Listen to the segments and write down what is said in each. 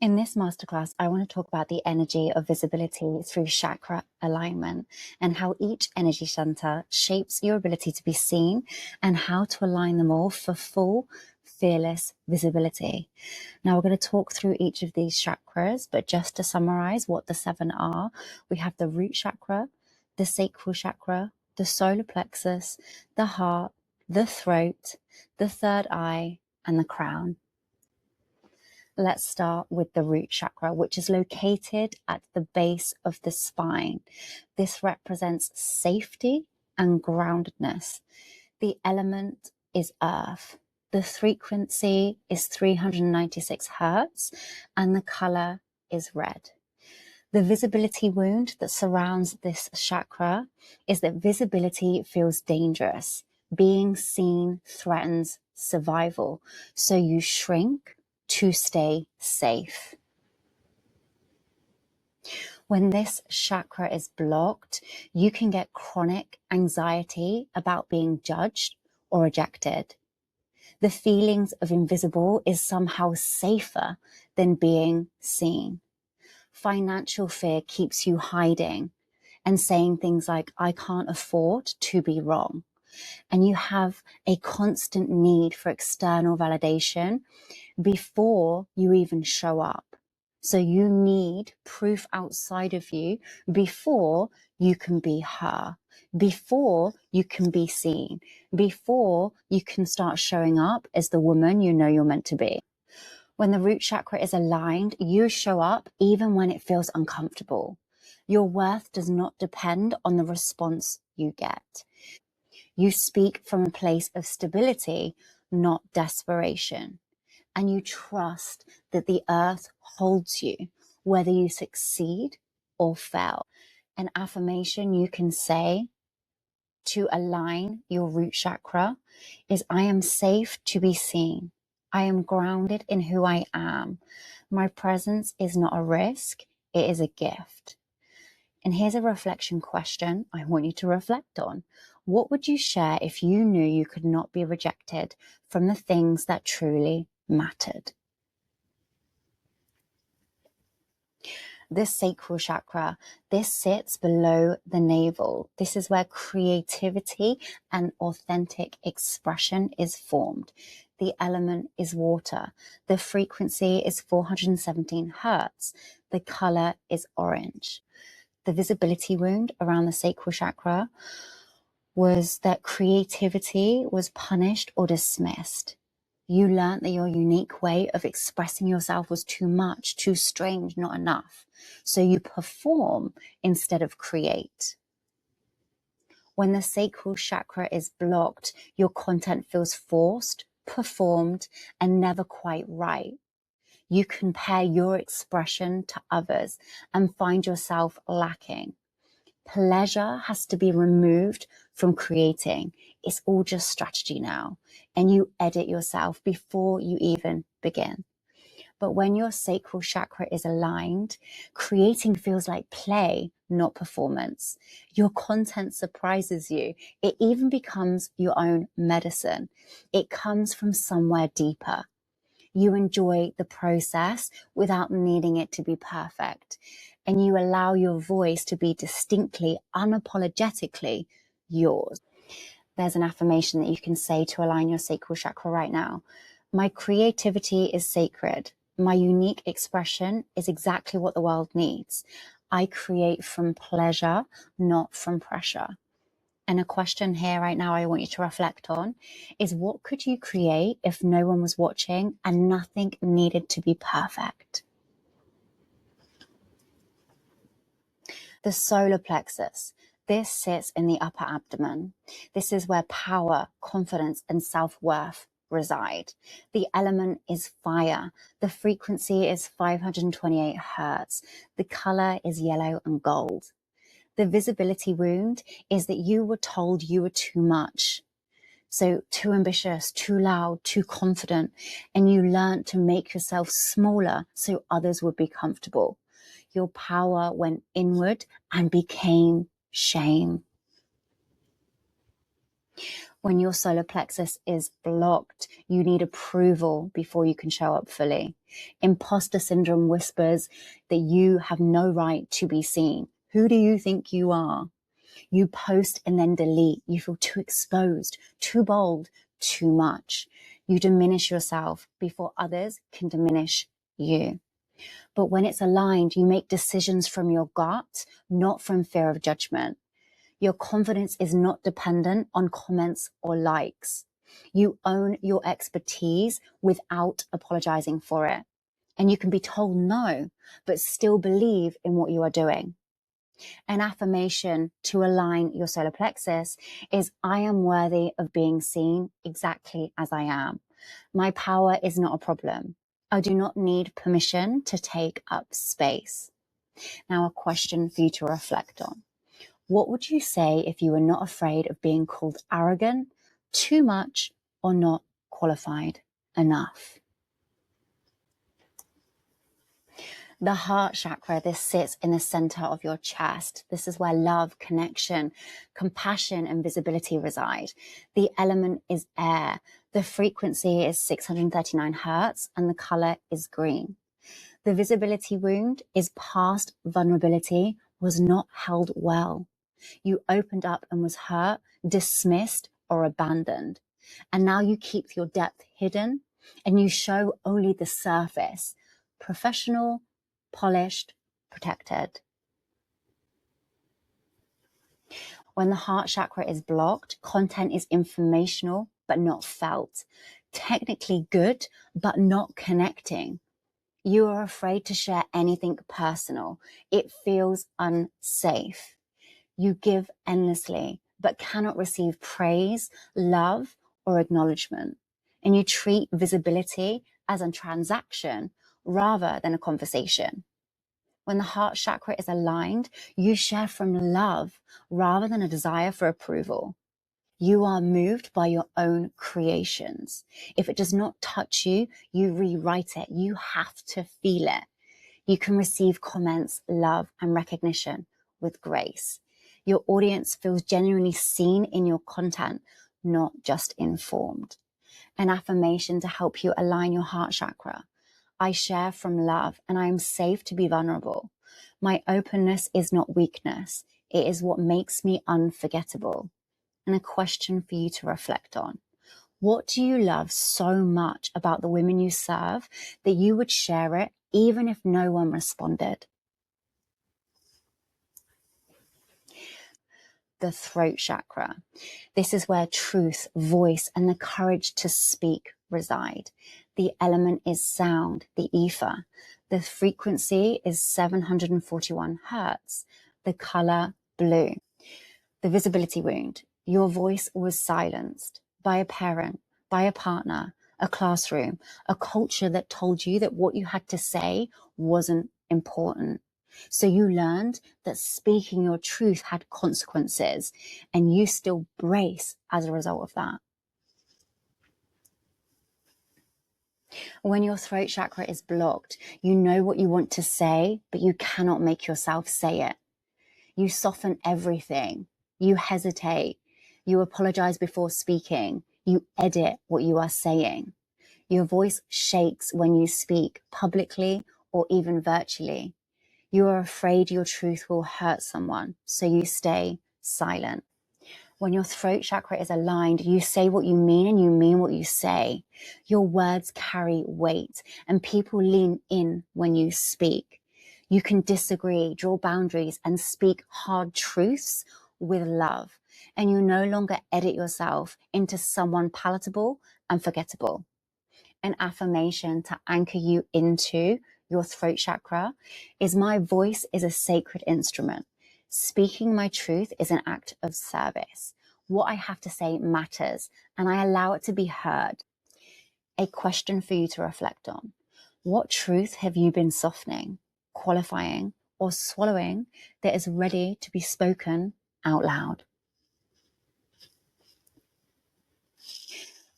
In this masterclass, I want to talk about the energy of visibility through chakra alignment and how each energy center shapes your ability to be seen and how to align them all for full, fearless visibility. Now, we're going to talk through each of these chakras, but just to summarize what the 7 are, we have the root chakra, the sacral chakra, the solar plexus, the heart, the throat, the third eye, and the crown. Let's start with the root chakra, which is located at the base of the spine. This represents safety and groundedness. The element is earth. The frequency is 396 hertz and the color is red. The visibility wound that surrounds this chakra is that visibility feels dangerous. Being seen threatens survival. So you shrink to stay safe. When this chakra is blocked, you can get chronic anxiety about being judged or rejected. The feelings of invisible is somehow safer than being seen. Financial fear keeps you hiding and saying things like, I can't afford to be wrong. And you have a constant need for external validation before you even show up. So you need proof outside of you before you can be her, before you can be seen, before you can start showing up as the woman you know you're meant to be. When the root chakra is aligned, you show up even when it feels uncomfortable. Your worth does not depend on the response you get. You speak from a place of stability, not desperation. And you trust that the earth holds you, whether you succeed or fail. An affirmation you can say to align your root chakra is, I am safe to be seen. I am grounded in who I am. My presence is not a risk, it is a gift. And here's a reflection question I want you to reflect on. What would you share if you knew you could not be rejected from the things that truly mattered? This sacral chakra, this sits below the navel. This is where creativity and authentic expression is formed. The element is water. The frequency is 417 hertz. The color is orange. The visibility wound around the sacral chakra was that creativity was punished or dismissed. You learned that your unique way of expressing yourself was too much, too strange, not enough. So you perform instead of create. When the sacral chakra is blocked, your content feels forced, performed, and never quite right. You compare your expression to others and find yourself lacking. Pleasure has to be removed from creating. It's all just strategy now. And you edit yourself before you even begin. But when your sacral chakra is aligned, creating feels like play, not performance. Your content surprises you. It even becomes your own medicine. It comes from somewhere deeper. You enjoy the process without needing it to be perfect. And you allow your voice to be distinctly, unapologetically yours. There's an affirmation that you can say to align your sacral chakra right now. My creativity is sacred. My unique expression is exactly what the world needs. I create from pleasure, not from pressure. And a question here right now I want you to reflect on is, what could you create if no one was watching and nothing needed to be perfect? The solar plexus. This sits in the upper abdomen. This is where power, confidence, and self-worth reside. The element is fire. The frequency is 528 hertz. The color is yellow and gold. The visibility wound is that you were told you were too much. So too ambitious, too loud, too confident. And you learned to make yourself smaller so others would be comfortable. Your power went inward and became shame. When your solar plexus is blocked, you need approval before you can show up fully. Imposter syndrome whispers that you have no right to be seen. Who do you think you are? You post and then delete. You feel too exposed, too bold, too much. You diminish yourself before others can diminish you. But when it's aligned, you make decisions from your gut, not from fear of judgment. Your confidence is not dependent on comments or likes. You own your expertise without apologizing for it. And you can be told no, but still believe in what you are doing. An affirmation to align your solar plexus is, I am worthy of being seen exactly as I am. My power is not a problem. I do not need permission to take up space. Now, a question for you to reflect on. What would you say if you were not afraid of being called arrogant, too much, or not qualified enough? The heart chakra, this sits in the center of your chest. This is where love, connection, compassion, and visibility reside. The element is air. The frequency is 639 hertz, and the color is green. The visibility wound is past vulnerability, was not held well. You opened up and was hurt, dismissed, or abandoned. And now you keep your depth hidden and you show only the surface. Professional, polished, protected. When the heart chakra is blocked, content is informational but not felt. Technically good but not connecting. You are afraid to share anything personal. It feels unsafe. You give endlessly, but cannot receive praise, love, or acknowledgement. And you treat visibility as a transaction rather than a conversation. When the heart chakra is aligned, you share from love rather than a desire for approval. You are moved by your own creations. If it does not touch you, you rewrite it. You have to feel it. You can receive comments, love, and recognition with grace. Your audience feels genuinely seen in your content, not just informed. An affirmation to help you align your heart chakra. I share from love and I am safe to be vulnerable. My openness is not weakness. It is what makes me unforgettable. And a question for you to reflect on. What do you love so much about the women you serve that you would share it even if no one responded? The throat chakra. This is where truth, voice, and the courage to speak reside. The element is sound, the ether. The frequency is 741 hertz. The color, blue. The visibility wound. Your voice was silenced by a parent, by a partner, a classroom, a culture that told you that what you had to say wasn't important. So you learned that speaking your truth had consequences, and you still brace as a result of that. When your throat chakra is blocked, you know what you want to say, but you cannot make yourself say it. You soften everything. You hesitate. You apologize before speaking. You edit what you are saying. Your voice shakes when you speak publicly or even virtually. You are afraid your truth will hurt someone, so you stay silent. When your throat chakra is aligned, you say what you mean and you mean what you say. Your words carry weight and people lean in when you speak. You can disagree, draw boundaries, and speak hard truths with love. And you no longer edit yourself into someone palatable and forgettable. An affirmation to anchor you into your throat chakra is, my voice is a sacred instrument. Speaking my truth is an act of service. What I have to say matters, and I allow it to be heard. A question for you to reflect on. What truth have you been softening, qualifying, or swallowing that is ready to be spoken out loud?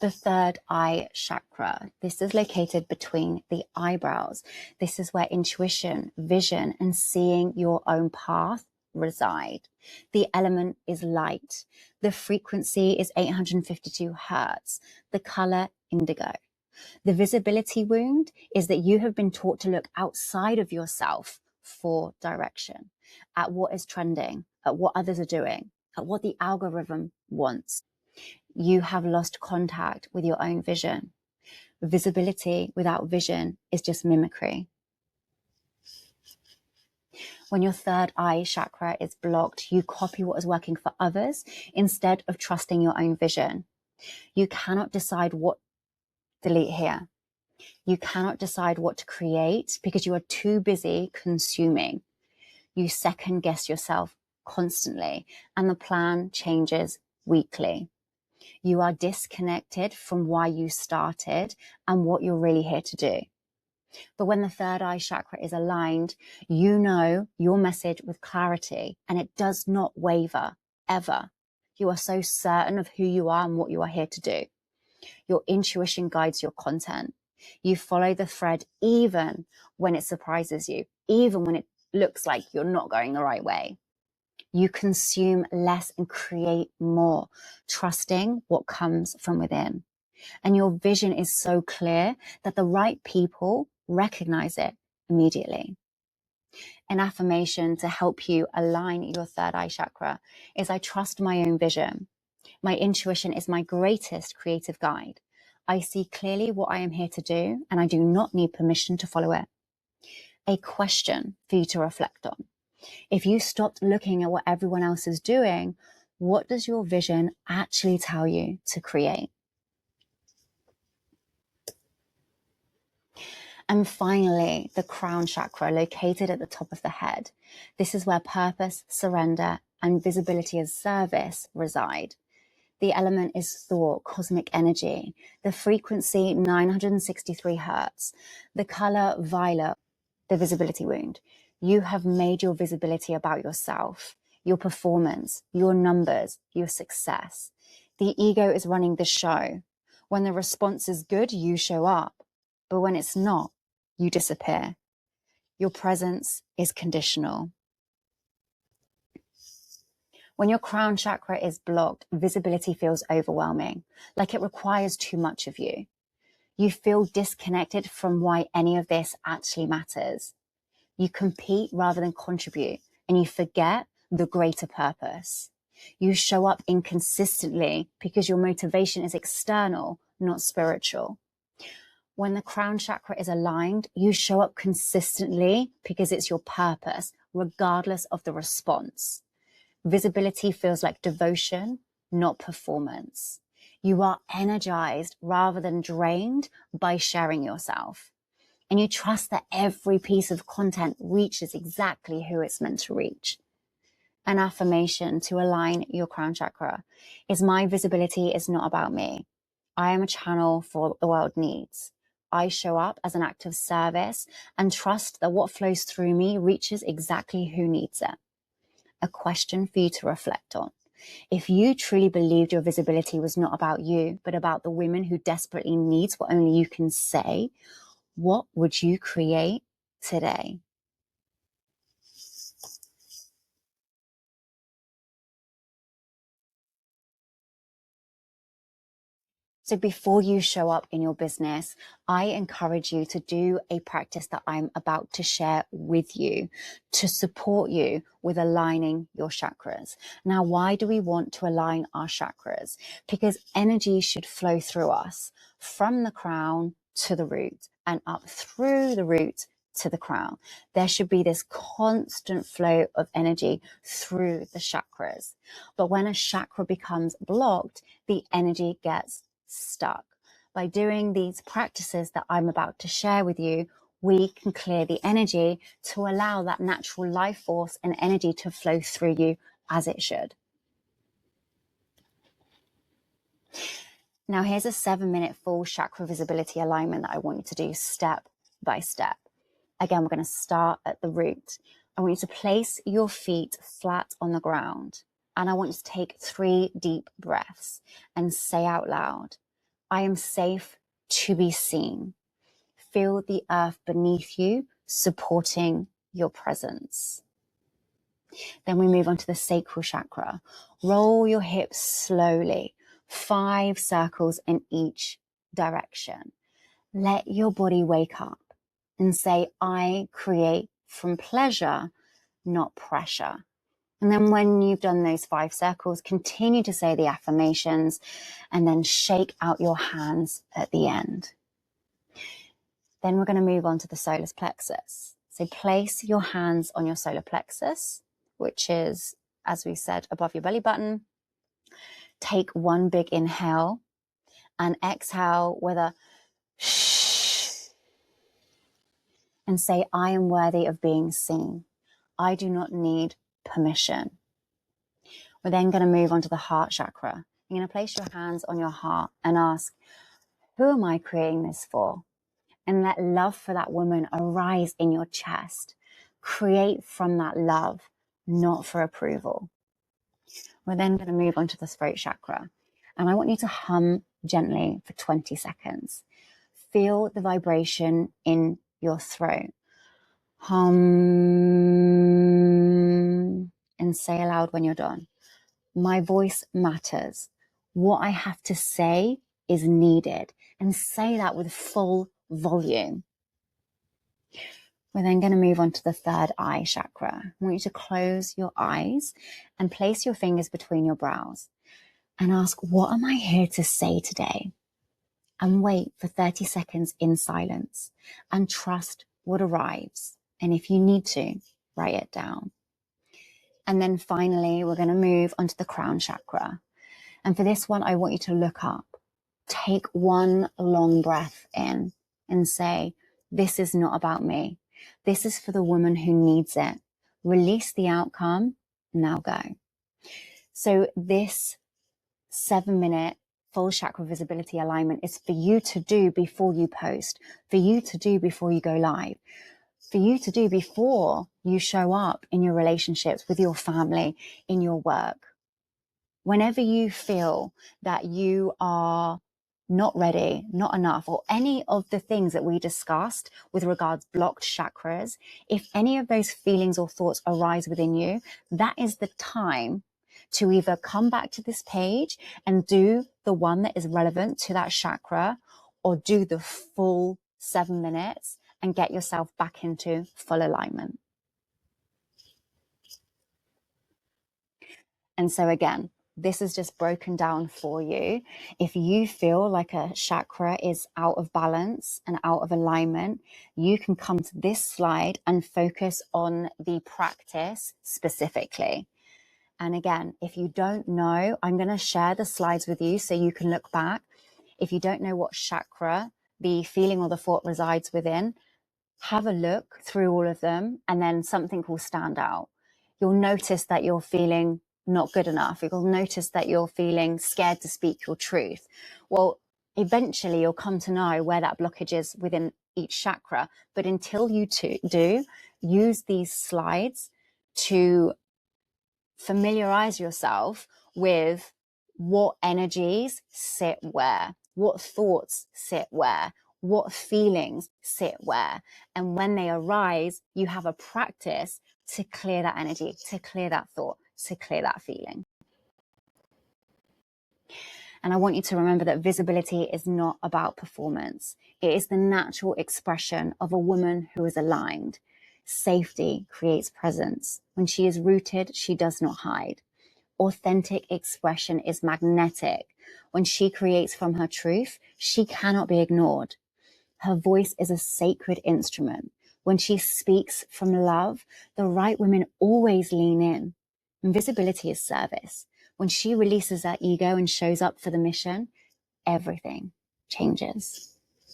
The third eye chakra. This is located between the eyebrows. This is where intuition, vision, and seeing your own path reside. The element is light. The frequency is 852 hertz. The color, indigo. The visibility wound is that you have been taught to look outside of yourself for direction, at what is trending, at what others are doing, at what the algorithm wants. You have lost contact with your own vision. Visibility without vision is just mimicry. When your third eye chakra is blocked, you copy what is working for others instead of trusting your own vision. You cannot decide what, delete here. You cannot decide what to create because you are too busy consuming. You second guess yourself constantly, and the plan changes weekly. You are disconnected from why you started and what you're really here to do. But when the third eye chakra is aligned, you know your message with clarity, and it does not waver, ever. You are so certain of who you are and what you are here to do. Your intuition guides your content. You follow the thread even when it surprises you, even when it looks like you're not going the right way. You consume less and create more, trusting what comes from within. And your vision is so clear that the right people recognize it immediately. An affirmation to help you align your third eye chakra is, I trust my own vision. My intuition is my greatest creative guide. I see clearly what I am here to do, and I do not need permission to follow it. A question for you to reflect on. If you stopped looking at what everyone else is doing, what does your vision actually tell you to create? And finally, the crown chakra, located at the top of the head. This is where purpose, surrender, and visibility as service reside. The element is thought, cosmic energy. The frequency, 963 hertz. The color, violet. The visibility wound. You have made your visibility about yourself, your performance, your numbers, your success. The ego is running the show. When the response is good, you show up. But when it's not, you disappear. Your presence is conditional. When your crown chakra is blocked, visibility feels overwhelming, like it requires too much of you. You feel disconnected from why any of this actually matters. You compete rather than contribute, and you forget the greater purpose. You show up inconsistently because your motivation is external, not spiritual. When the crown chakra is aligned, you show up consistently because it's your purpose, regardless of the response. Visibility feels like devotion, not performance. You are energized rather than drained by sharing yourself. And you trust that every piece of content reaches exactly who it's meant to reach. An affirmation to align your crown chakra is, my visibility is not about me. I am a channel for what the world needs. I show up as an act of service and trust that what flows through me reaches exactly who needs it. A question for you to reflect on. If you truly believed your visibility was not about you, but about the women who desperately need what only you can say, what would you create today? So before you show up in your business, I encourage you to do a practice that I'm about to share with you to support you with aligning your chakras. Now, why do we want to align our chakras? Because energy should flow through us from the crown to the root and up through the root to the crown. There should be this constant flow of energy through the chakras. But when a chakra becomes blocked, the energy gets stuck. By doing these practices that I'm about to share with you, we can clear the energy to allow that natural life force and energy to flow through you as it should. Now, here's a 7-minute full chakra visibility alignment that I want you to do step by step. Again, we're going to start at the root. I want you to place your feet flat on the ground, and I want you to take 3 deep breaths and say out loud, I am safe to be seen. Feel the earth beneath you supporting your presence. Then we move on to the sacral chakra. Roll your hips slowly, 5 circles in each direction. Let your body wake up and say, I create from pleasure, not pressure. And then when you've done those 5 circles, continue to say the affirmations and then shake out your hands at the end. Then we're going to move on to the solar plexus. So place your hands on your solar plexus, which is, as we said, above your belly button. Take one big inhale and exhale with a shh and say, I am worthy of being seen. I do not need permission. We're then going to move on to the heart chakra. You're going to place your hands on your heart and ask, who am I creating this for? And let love for that woman arise in your chest. Create from that love, not for approval. We're then going to move on to the throat chakra. And I want you to hum gently for 20 seconds. Feel the vibration in your throat. Hum and say aloud when you're done. My voice matters. What I have to say is needed. And say that with full volume. We're then going to move on to the third eye chakra. I want you to close your eyes and place your fingers between your brows and ask, what am I here to say today? And wait for 30 seconds in silence and trust what arrives. And if you need to, write it down. And then finally, we're going to move onto the crown chakra. And for this one, I want you to look up. Take one long breath in and say, this is not about me. This is for the woman who needs it. Release the outcome. Now go. So this 7-minute full chakra visibility alignment is for you to do before you post, for you to do before you go live, for you to do before you show up in your relationships, with your family, in your work. Whenever you feel that you are not ready, not enough, or any of the things that we discussed with regards blocked chakras, if any of those feelings or thoughts arise within you, that is the time to either come back to this page and do the one that is relevant to that chakra, or do the full 7 minutes and get yourself back into full alignment. And so again, this is just broken down for you. If you feel like a chakra is out of balance and out of alignment, you can come to this slide and focus on the practice specifically. And again, if you don't know, I'm going to share the slides with you so you can look back. If you don't know what chakra the feeling or the thought resides within, have a look through all of them and then something will stand out. You'll notice that you're feeling not good enough. You'll notice that you're feeling scared to speak your truth. Well, eventually you'll come to know where that blockage is within each chakra. But until you do, use these slides to familiarize yourself with what energies sit where, what thoughts sit where, what feelings sit where. And when they arise, you have a practice to clear that energy, to clear that thought, to clear that feeling. And I want you to remember that visibility is not about performance. It is the natural expression of a woman who is aligned. Safety creates presence. When she is rooted, she does not hide. Authentic expression is magnetic. When she creates from her truth, she cannot be ignored. Her voice is a sacred instrument. When she speaks from love, the right women always lean in. And visibility is service. When she releases that ego and shows up for the mission, everything changes.